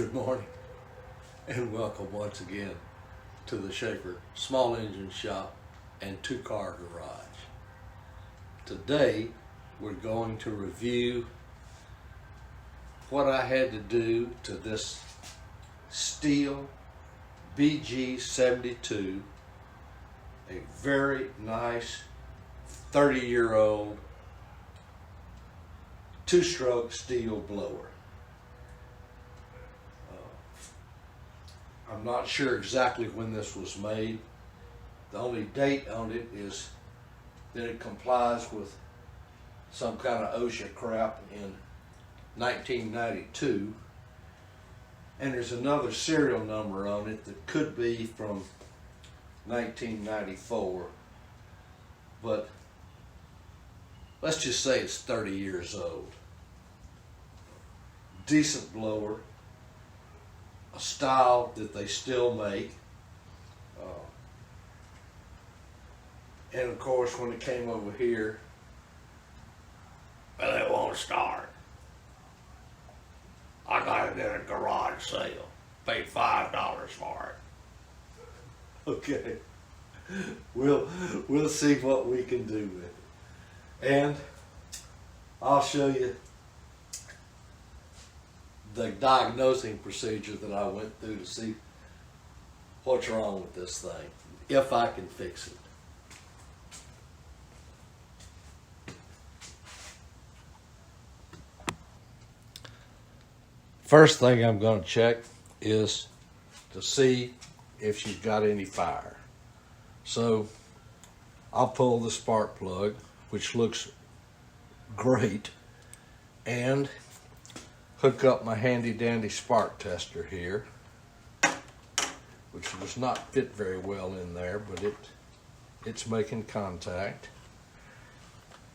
Good morning and welcome once again to the Schaefer Small Engine Shop and Two-Car Garage. Today we're going to review what I had to do to this Stihl BG72, a very nice 30-year-old two-stroke Stihl blower. I'm not sure exactly when this was made. The only date on it is that it complies with some kind of OSHA crap in 1992. And there's another serial number on it that could be from 1994. But let's just say it's 30 years old. Decent blower. A style that they still make, and of course when it came over here, well, it won't start. I got it at a garage sale, paid $5 for it. Okay, we'll see what we can do with it, and I'll show you the diagnosing procedure that I went through to see what's wrong with this thing, if I can fix it. First thing I'm going to check is to see if she's got any fire. So I'll pull the spark plug, which looks great, and hook up my handy dandy spark tester here, which does not fit very well in there, but it's making contact.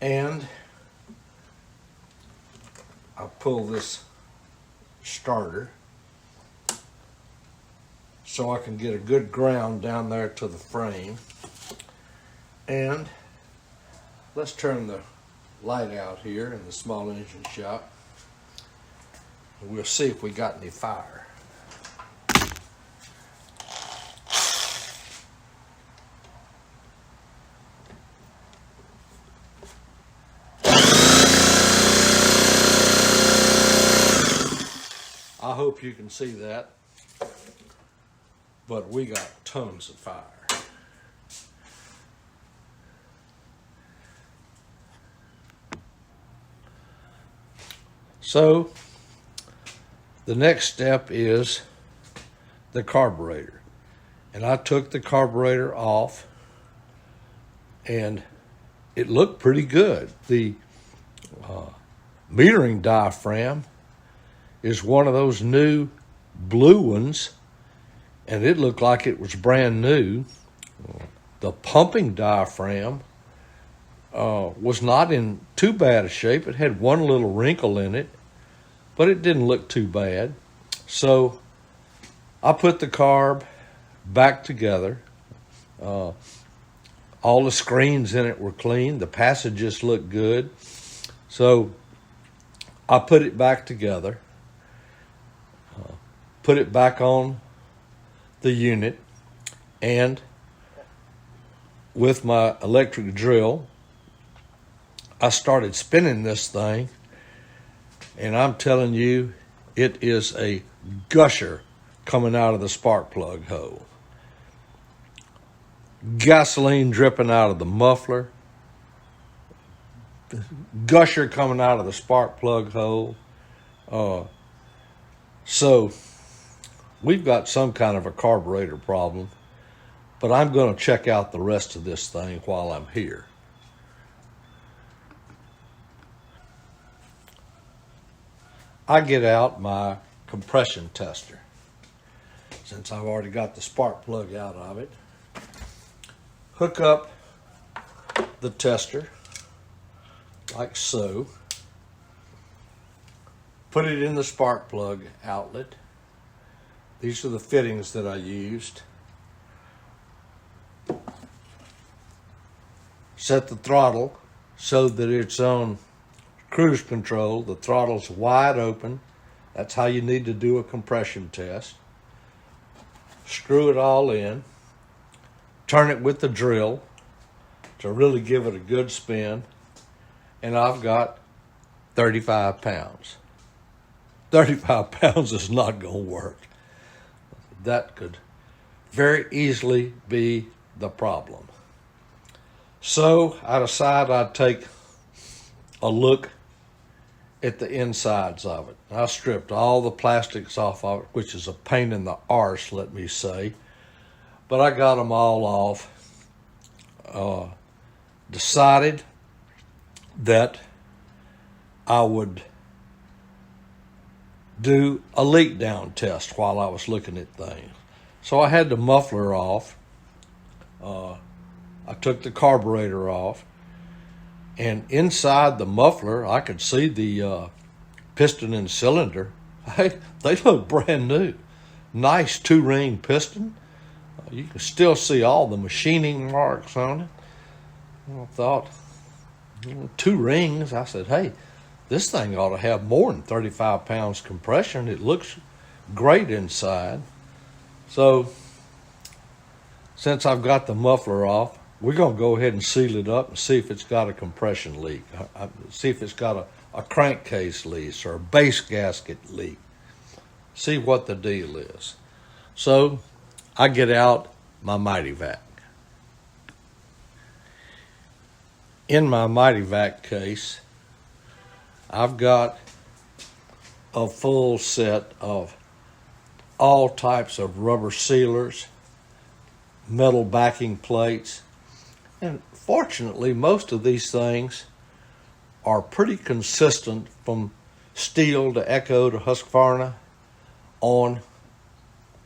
And I'll pull this starter so I can get a good ground down there to the frame. And let's turn the light out here in the small engine shop. We'll see if we got any fire. I hope you can see that, but we got tons of fire. So the next step is the carburetor. And I took the carburetor off and it looked pretty good. The metering diaphragm is one of those new blue ones, and it looked like it was brand new. The pumping diaphragm was not in too bad a shape. It had one little wrinkle in it, but it didn't look too bad. So I put the carb back together. All the screens in it were clean. The passages looked good. So I put it back together, put it back on the unit, and with my electric drill, I started spinning this thing. And I'm telling you, it is a gusher coming out of the spark plug hole. Gasoline dripping out of the muffler. Gusher coming out of the spark plug hole. So we've got some kind of a carburetor problem, but I'm going to check out the rest of this thing while I'm here. I get out my compression tester, since I've already got the spark plug out of it. Hook up the tester like so. Put it in the spark plug outlet. These are the fittings that I used. Set the throttle so that it's on cruise control. The throttle's wide open That's how you need to do a compression test. Screw it all in. Turn it with the drill to really give it a good spin. And I've got 35 pounds. 35 pounds is not going to work. That could very easily be the problem. So I decided I'd take a look at the insides of it. I stripped all the plastics off of it, which is a pain in the arse, let me say. But I got them all off. Decided that I would do a leak down test while I was looking at things. So I had the muffler off. I took the carburetor off. And inside the muffler, I could see the piston and cylinder. Hey, they look brand new. Nice 2-ring piston. You can still see all the machining marks on it. I thought, 2 rings. I said, hey, this thing ought to have more than 35 pounds compression. It looks great inside. So, since I've got the muffler off, we're going to go ahead and seal it up and see if it's got a compression leak. See if it's got a crankcase leak or a base gasket leak. See what the deal is. So I get out my Mighty Vac. In my Mighty Vac case, I've got a full set of all types of rubber sealers, metal backing plates, and fortunately, most of these things are pretty consistent from Stihl to Echo to Husqvarna on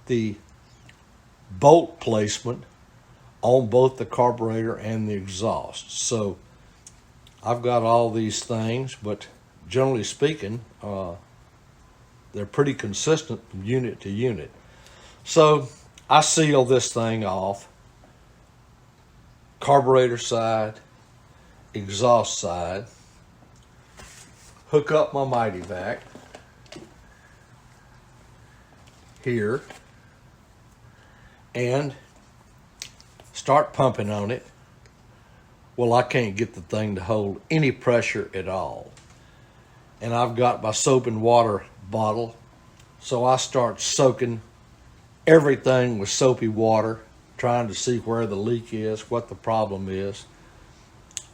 the bolt placement on both the carburetor and the exhaust. So I've got all these things, but generally speaking, they're pretty consistent from unit to unit. So I seal this thing off. Carburetor side, exhaust side, hook up my Mighty Vac here and start pumping on it. Well, I can't get the thing to hold any pressure at all. And I've got my soap and water bottle, so I start soaking everything with soapy water, trying to see where the leak is, what the problem is.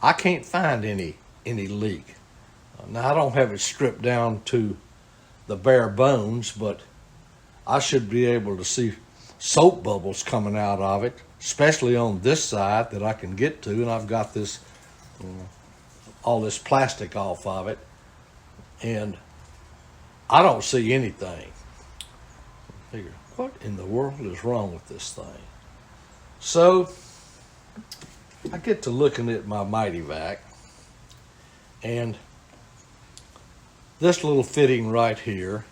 I can't find any leak. Now, I don't have it stripped down to the bare bones, but I should be able to see soap bubbles coming out of it, especially on this side that I can get to, and I've got this, all this plastic off of it, and I don't see anything. I figure, what in the world is wrong with this thing? So I get to looking at my Mighty Vac, and this little fitting right here,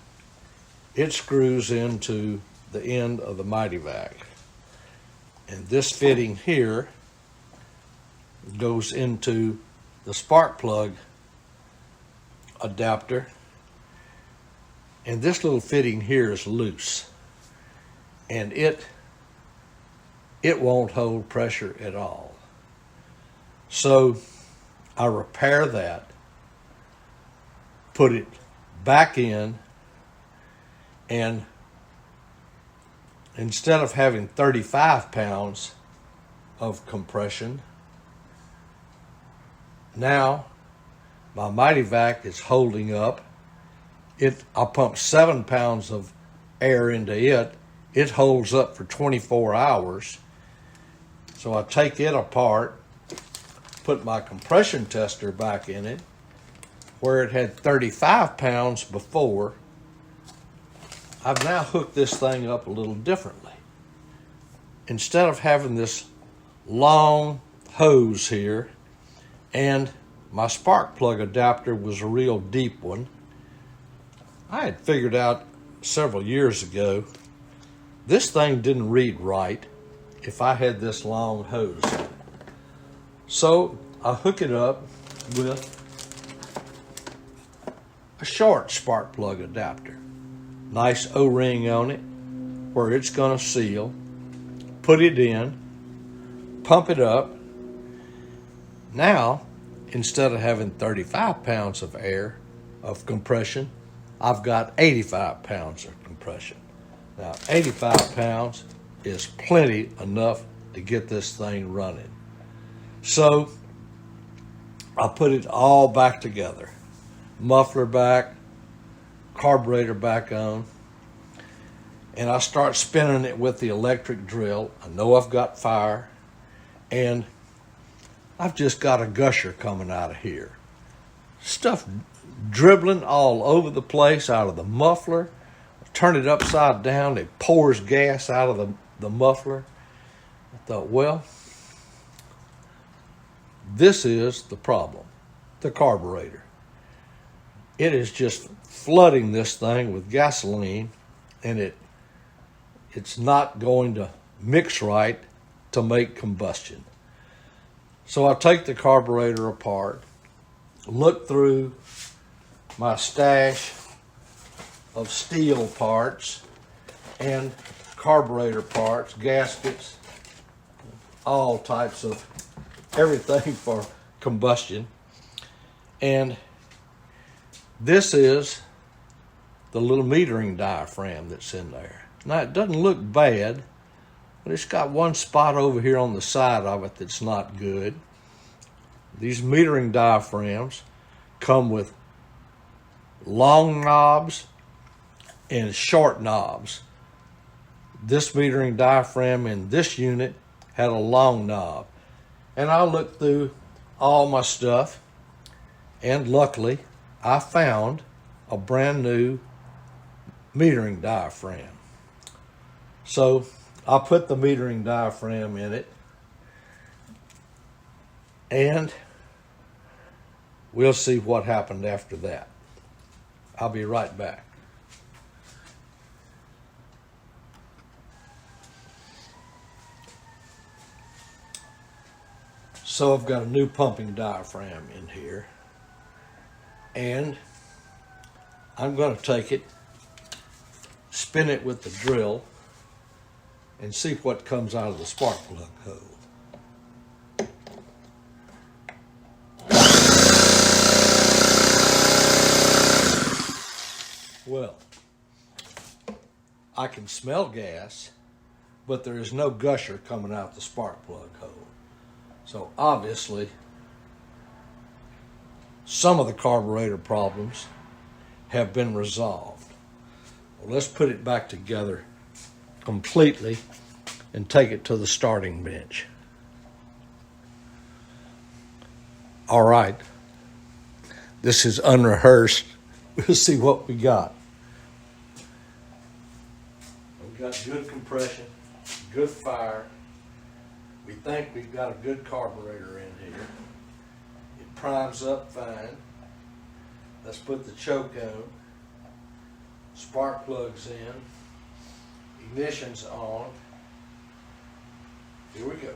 it screws into the end of the Mighty Vac. And this fitting here goes into the spark plug adapter. And this little fitting here is loose. And it won't hold pressure at all. So I repair that, put it back in, and instead of having 35 pounds of compression, now my Mighty Vac is holding up. I pump 7 pounds of air into it. It holds up for 24 hours. So I take it apart, put my compression tester back in it, where it had 35 pounds before. I've now hooked this thing up a little differently. Instead of having this long hose here, and my spark plug adapter was a real deep one, I had figured out several years ago, this thing didn't read right if I had this long hose. So I hook it up with a short spark plug adapter. nice O-ring on it where it's going to seal. Put it in, pump it up. Now, instead of having 35 pounds of air, of compression, I've got 85 pounds of compression. Now, 85 pounds is plenty enough to get this thing running. So, I put it all back together. Muffler back, carburetor back on, and I start spinning it with the electric drill. I know I've got fire, and I've just got a gusher coming out of here. Stuff dribbling all over the place out of the muffler. Turn it upside down, it pours gas out of the muffler. I thought, well, this is the problem, the carburetor. It is just flooding this thing with gasoline, and it's not going to mix right to make combustion. So I take the carburetor apart, look through my stash of Stihl parts and carburetor parts, gaskets, all types of everything for combustion. And this is the little metering diaphragm that's in there. Now, it doesn't look bad, but it's got one spot over here on the side of it that's not good. These metering diaphragms come with long knobs and short knobs. This metering diaphragm in this unit had a long knob. And I looked through all my stuff, and luckily I found a brand new metering diaphragm. So I put the metering diaphragm in it, and we'll see what happened after that. I'll be right back. So I've got a new pumping diaphragm in here, and I'm going to take it, spin it with the drill, and see what comes out of the spark plug hole. Well, I can smell gas, but there is no gusher coming out the spark plug hole. So obviously, some of the carburetor problems have been resolved. Well, let's put it back together completely and take it to the starting bench. All right, this is unrehearsed. We'll see what we got. We've got good compression, good fire. We think we've got a good carburetor in here. It primes up fine. Let's put the choke on. Spark plugs in. Ignition's on. Here we go.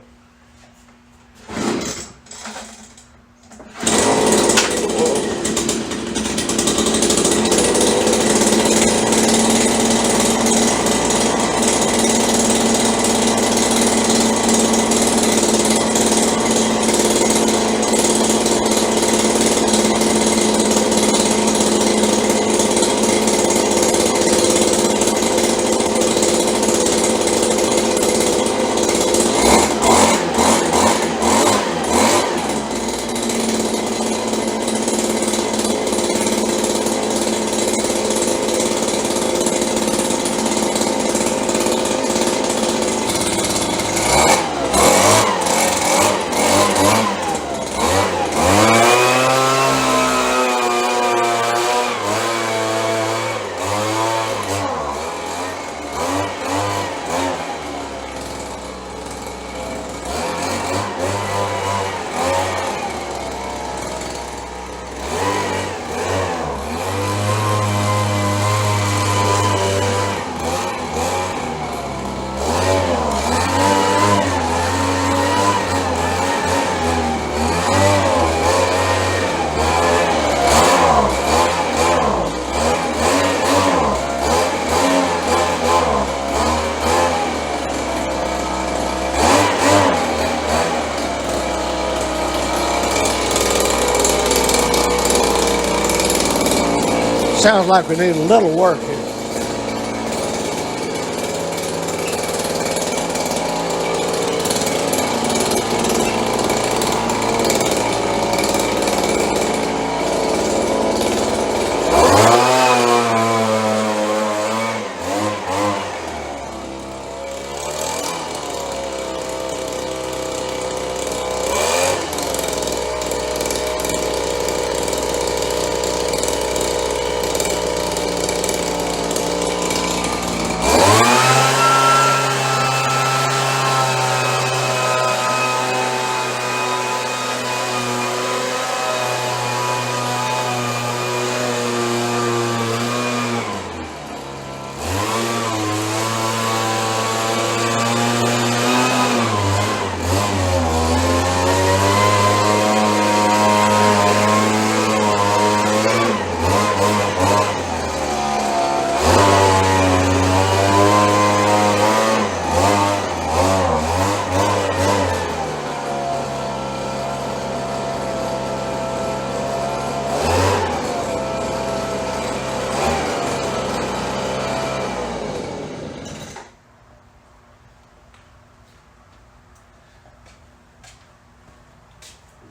Sounds like we need a little work here.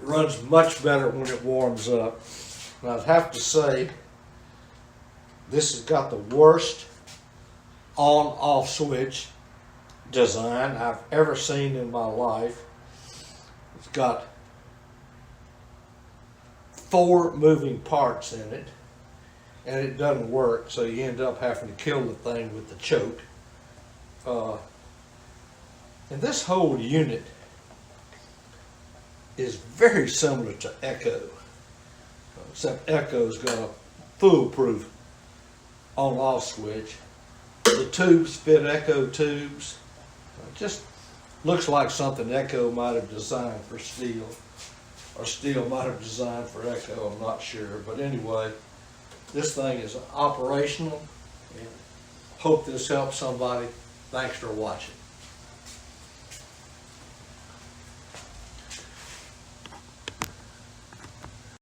Runs much better when it warms up. And I'd have to say, this has got the worst on-off switch design I've ever seen in my life. It's got 4 moving parts in it, and it doesn't work, so you end up having to kill the thing with the choke. And this whole unit is very similar to Echo, except Echo's got a foolproof on-off switch. The tubes fit Echo tubes. It just looks like something Echo might have designed for Stihl, or Stihl might have designed for Echo, I'm not sure. But anyway, this thing is operational, and hope this helps somebody. Thanks for watching.